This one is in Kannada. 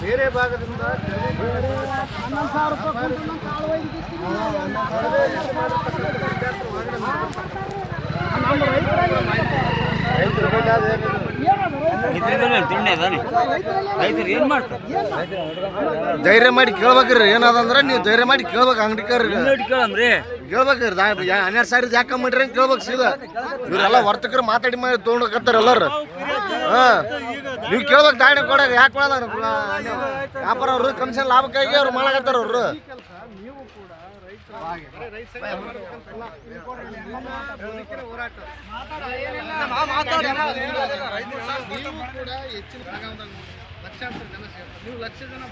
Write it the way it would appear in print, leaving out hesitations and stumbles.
ಬೇರೆ ಭಾಗದಿಂದ ಧೈರ್ಯ ಮಾಡಿ ಕೇಳ್ಬೇಕ್ರಿ. ಏನಾದಂದ್ರೆ ನೀವು ಧೈರ್ಯ ಮಾಡಿ ಕೇಳ್ಬೇಕು ಅಂಗಡಿಕಾರ್ರಿ ಕೇಳ್ಬೇಕ್ರಿ. 12,000 ಯಾಕೆ ಮಾಡ್ರಿ ಅಂತ ಕೇಳ್ಬೇಕು ಸೀದಾ. ಇವರೆಲ್ಲ ವರ್ತಕರು ಮಾತಾಡಿ ಮಾಡಿ ತೊಗೊಂಡಕತ್ತಾರ ಎಲ್ಲಾರು. ನೀವು ಕೇಳ್ಬೇಕು ದಾಣಿ ಕೊಡಾಗ ಯಾಕೆ ಕೊಡಲ್ಲ ವ್ಯಾಪಾರ ಅವರು ಕಮಿಷನ್ ಲಾಭಕ್ಕಾಗಿ ಅವ್ರು ಮಾಡಕತ್ತಾರ ಅವ್ರು. ಲಕ್ಷ ಜನ